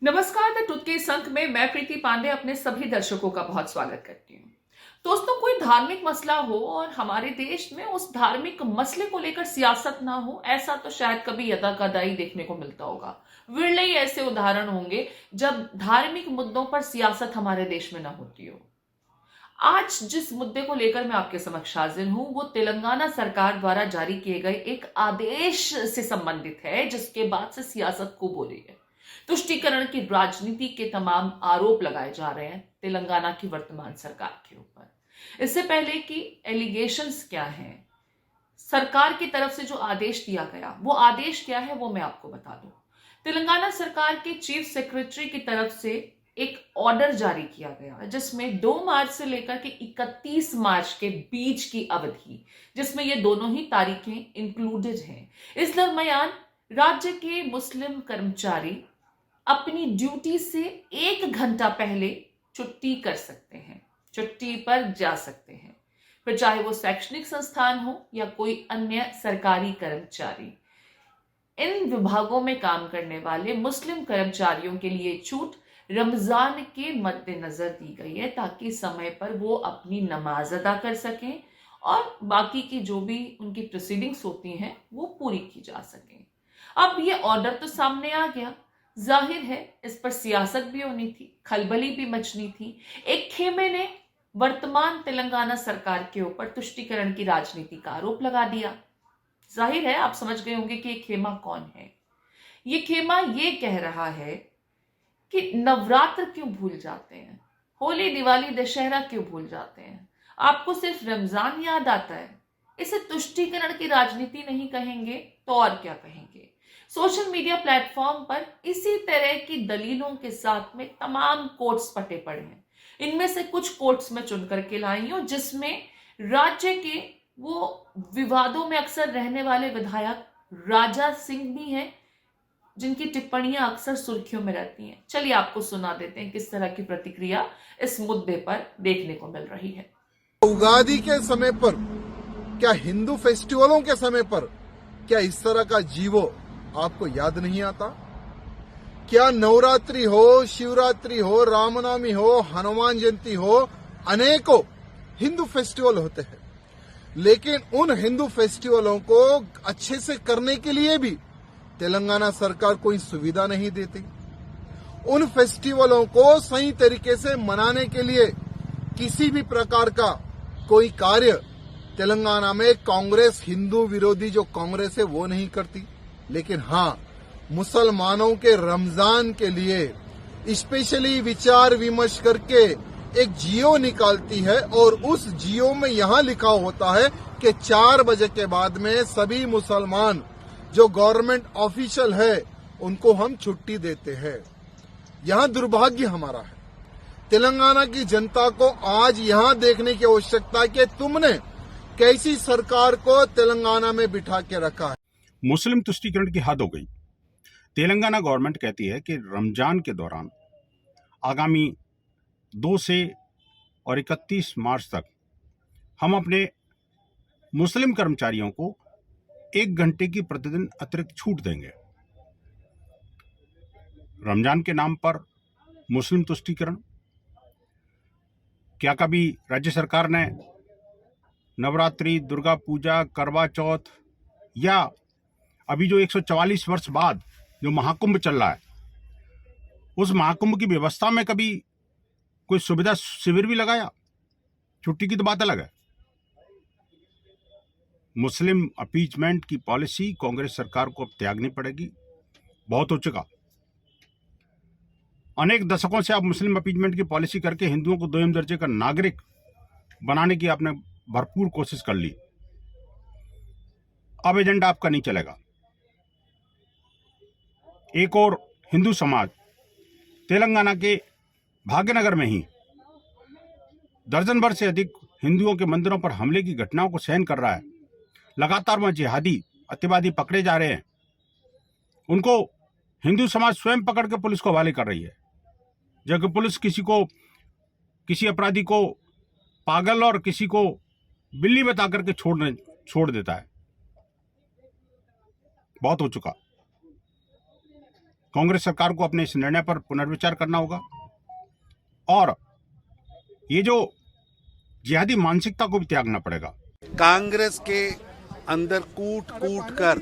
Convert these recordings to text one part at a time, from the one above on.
नमस्कार। The truth के इस अंक में मैं प्रीति पांडे अपने सभी दर्शकों का बहुत स्वागत करती हूँ। दोस्तों, कोई धार्मिक मसला हो और हमारे देश में उस धार्मिक मसले को लेकर सियासत ना हो, ऐसा तो शायद कभी यदा कदा ही देखने को मिलता होगा। विरले ही ऐसे उदाहरण होंगे जब धार्मिक मुद्दों पर सियासत हमारे देश में ना होती हो। आज जिस मुद्दे को लेकर मैं आपके समक्ष हाजिर हूं, वो तेलंगाना सरकार द्वारा जारी किए गए एक आदेश से संबंधित है, जिसके बाद से सियासत खूब हो रही है। तुष्टीकरण की राजनीति के तमाम आरोप लगाए जा रहे हैं तेलंगाना की वर्तमान सरकार के ऊपर। इससे पहले कि एलिगेशंस क्या हैं, सरकार की तरफ से जो आदेश दिया गया, वो आदेश क्या है वो मैं आपको बता दूं। तेलंगाना सरकार के चीफ सेक्रेटरी की तरफ से एक ऑर्डर जारी किया गया, जिसमें 2 मार्च से लेकर के 31 मार्च के बीच की अवधि, जिसमें ये दोनों ही तारीखें इंक्लूडेड हैं, इस दरमियान राज्य के मुस्लिम कर्मचारी अपनी ड्यूटी से 1 घंटा पहले छुट्टी कर सकते हैं, छुट्टी पर जा सकते हैं, फिर चाहे वो शैक्षणिक संस्थान हो या कोई अन्य सरकारी कर्मचारी। इन विभागों में काम करने वाले मुस्लिम कर्मचारियों के लिए छूट रमजान के मद्देनजर दी गई है, ताकि समय पर वो अपनी नमाज अदा कर सकें और बाकी की जो भी उनकी प्रोसीडिंग्स होती हैं वो पूरी की जा सकें। अब ये ऑर्डर तो सामने आ गया, जाहिर है इस पर सियासत भी होनी थी, खलबली भी मचनी थी। एक खेमे ने वर्तमान तेलंगाना सरकार के ऊपर तुष्टीकरण की राजनीति का आरोप लगा दिया। जाहिर है आप समझ गए होंगे कि ये खेमा कौन है। ये खेमा ये कह रहा है कि नवरात्र क्यों भूल जाते हैं, होली दिवाली दशहरा क्यों भूल जाते हैं, आपको सिर्फ रमजान याद आता है। इसे तुष्टीकरण की राजनीति नहीं कहेंगे तो और क्या कहेंगे। सोशल मीडिया प्लेटफॉर्म पर इसी तरह की दलीलों के साथ में तमाम कोट्स पटे पड़े हैं। इनमें से कुछ कोट्स मैं चुन करके लाई हूं, जिसमें राज्य के वो विवादों में अक्सर रहने वाले विधायक राजा सिंह भी हैं, जिनकी टिप्पणियां अक्सर सुर्खियों में रहती हैं। चलिए आपको सुना देते हैं किस तरह की प्रतिक्रिया इस मुद्दे पर देखने को मिल रही है। उगादी के समय पर, क्या हिंदू फेस्टिवलों के समय पर, क्या इस तरह का जीवो आपको याद नहीं आता? क्या नवरात्रि हो, शिवरात्रि हो, रामनवमी हो, हनुमान जयंती हो, अनेकों हिंदू फेस्टिवल होते हैं, लेकिन उन हिंदू फेस्टिवलों को अच्छे से करने के लिए भी तेलंगाना सरकार कोई सुविधा नहीं देती। उन फेस्टिवलों को सही तरीके से मनाने के लिए किसी भी प्रकार का कोई कार्य तेलंगाना में कांग्रेस, हिंदू विरोधी जो कांग्रेस है वो नहीं करती। लेकिन हाँ, मुसलमानों के रमजान के लिए स्पेशली विचार विमर्श करके एक जियो निकालती है, और उस जियो में यहाँ लिखा होता है कि 4 बजे के बाद में सभी मुसलमान जो गवर्नमेंट ऑफिशियल है उनको हम छुट्टी देते हैं। यहाँ दुर्भाग्य हमारा है। तेलंगाना की जनता को आज यहाँ देखने की आवश्यकता है कि तुमने कैसी सरकार को तेलंगाना में बिठा के रखा है। मुस्लिम तुष्टीकरण की हद हो गई। तेलंगाना गवर्नमेंट कहती है कि रमजान के दौरान आगामी 2 से और 31 मार्च तक हम अपने मुस्लिम कर्मचारियों को 1 घंटे की प्रतिदिन अतिरिक्त छूट देंगे। रमजान के नाम पर मुस्लिम तुष्टीकरण। क्या कभी राज्य सरकार ने नवरात्रि, दुर्गा पूजा, करवा चौथ या अभी जो 144 वर्ष बाद जो महाकुंभ चल रहा है, उस महाकुंभ की व्यवस्था में कभी कोई सुविधा शिविर भी लगाया? छुट्टी की तो बात अलग है। मुस्लिम अपीजमेंट की पॉलिसी कांग्रेस सरकार को अब त्यागनी पड़ेगी। बहुत हो चुका। अनेक दशकों से आप मुस्लिम अपीजमेंट की पॉलिसी करके हिंदुओं को 2म दर्जे का नागरिक बनाने की आपने भरपूर कोशिश कर ली। अब एजेंडा आपका नहीं चलेगा। एक और हिंदू समाज तेलंगाना के भाग्यनगर में ही दर्जन भर से अधिक हिंदुओं के मंदिरों पर हमले की घटनाओं को सहन कर रहा है। लगातार वह जिहादी अतिवादी पकड़े जा रहे हैं। उनको हिंदू समाज स्वयं पकड़ के पुलिस को हवाले कर रही है, जबकि पुलिस किसी अपराधी को पागल और किसी को बिल्ली बता करके छोड़ देता है। बहुत हो चुका। कांग्रेस सरकार को अपने इस निर्णय पर पुनर्विचार करना होगा और ये जो जिहादी मानसिकता को भी त्यागना पड़ेगा। कांग्रेस के अंदर कूट कूट कर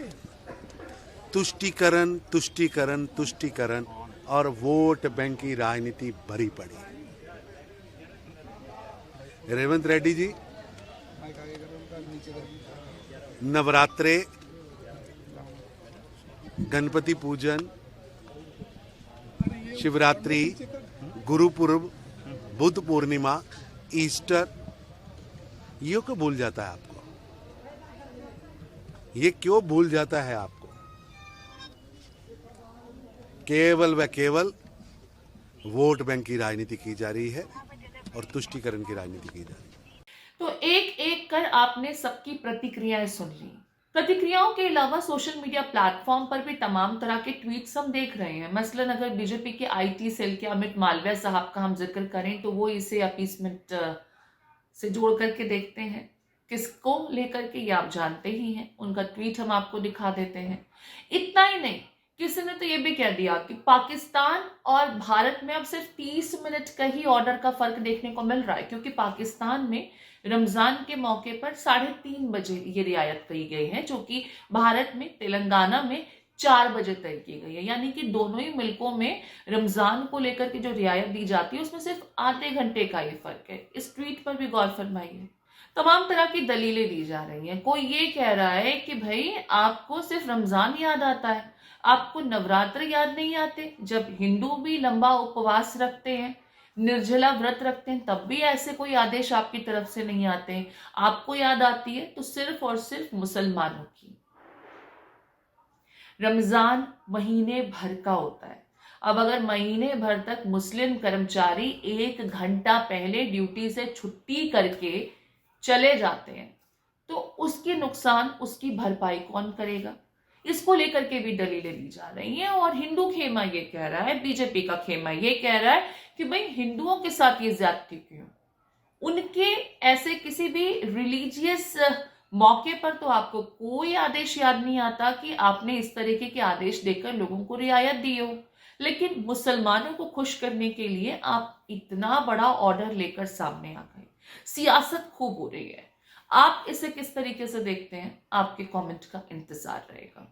तुष्टीकरण तुष्टीकरण तुष्टीकरण और वोट बैंक की राजनीति भरी पड़ी। रेवंत रेड्डी जी नवरात्रे, गणपति पूजन, शिवरात्रि, गुरुपुरब, बुद्ध पूर्णिमा, ईस्टर, ये क्यों भूल जाता है आपको? ये क्यों भूल जाता है आपको? केवल व केवल वोट बैंक की राजनीति की जा रही है और तुष्टीकरण की राजनीति की जा रही है। तो एक एक कर आपने सबकी प्रतिक्रियाएं सुन ली। प्रतिक्रियाओं के अलावा सोशल मीडिया प्लेटफॉर्म पर भी तमाम तरह के ट्वीट्स हम देख रहे हैं। मसलन अगर बीजेपी के आईटी सेल के अमित मालवीय साहब का हम जिक्र करें तो वो इसे अपीसमेंट से जोड़ करके देखते हैं। किसको लेकर के ये आप जानते ही हैं, उनका ट्वीट हम आपको दिखा देते हैं। इतना ही नहीं, किसी ने तो ये भी कह दिया कि पाकिस्तान और भारत में अब सिर्फ 30 मिनट का ही ऑर्डर का फर्क देखने को मिल रहा है, क्योंकि पाकिस्तान में रमजान के मौके पर 3:30 बजे ये रियायत की गई है, जो कि भारत में तेलंगाना में 4 बजे तय की गई है। यानी कि दोनों ही मुल्कों में रमजान को लेकर के जो रियायत दी जाती है उसमें सिर्फ आधे घंटे का ये फर्क है। इस ट्वीट पर भी गौर फरमाइए। तमाम तरह की दलीलें दी जा रही हैं। कोई ये कह रहा है कि भाई आपको सिर्फ रमजान याद आता है, आपको नवरात्र याद नहीं आते? जब हिंदू भी लंबा उपवास रखते हैं, निर्जला व्रत रखते हैं, तब भी ऐसे कोई आदेश आपकी तरफ से नहीं आते हैं। आपको याद आती है तो सिर्फ और सिर्फ मुसलमानों की। रमजान महीने भर का होता है। अब अगर महीने भर तक मुस्लिम कर्मचारी 1 घंटा पहले ड्यूटी से छुट्टी करके चले जाते हैं तो उसके नुकसान, उसकी भरपाई कौन करेगा? इसको लेकर के भी दलीलें दी जा रही हैं। और हिंदू खेमा ये कह रहा है, बीजेपी का खेमा ये कह रहा है कि भाई हिंदुओं के साथ ये ज्यादती क्यों? उनके ऐसे किसी भी रिलीजियस मौके पर तो आपको कोई आदेश याद नहीं आता कि आपने इस तरीके के आदेश देकर लोगों को रियायत दी हो, लेकिन मुसलमानों को खुश करने के लिए आप इतना बड़ा ऑर्डर लेकर सामने आ गए। सियासत खूब हो रही है। आप इसे किस तरीके से देखते हैं? आपके कमेंट का इंतजार रहेगा।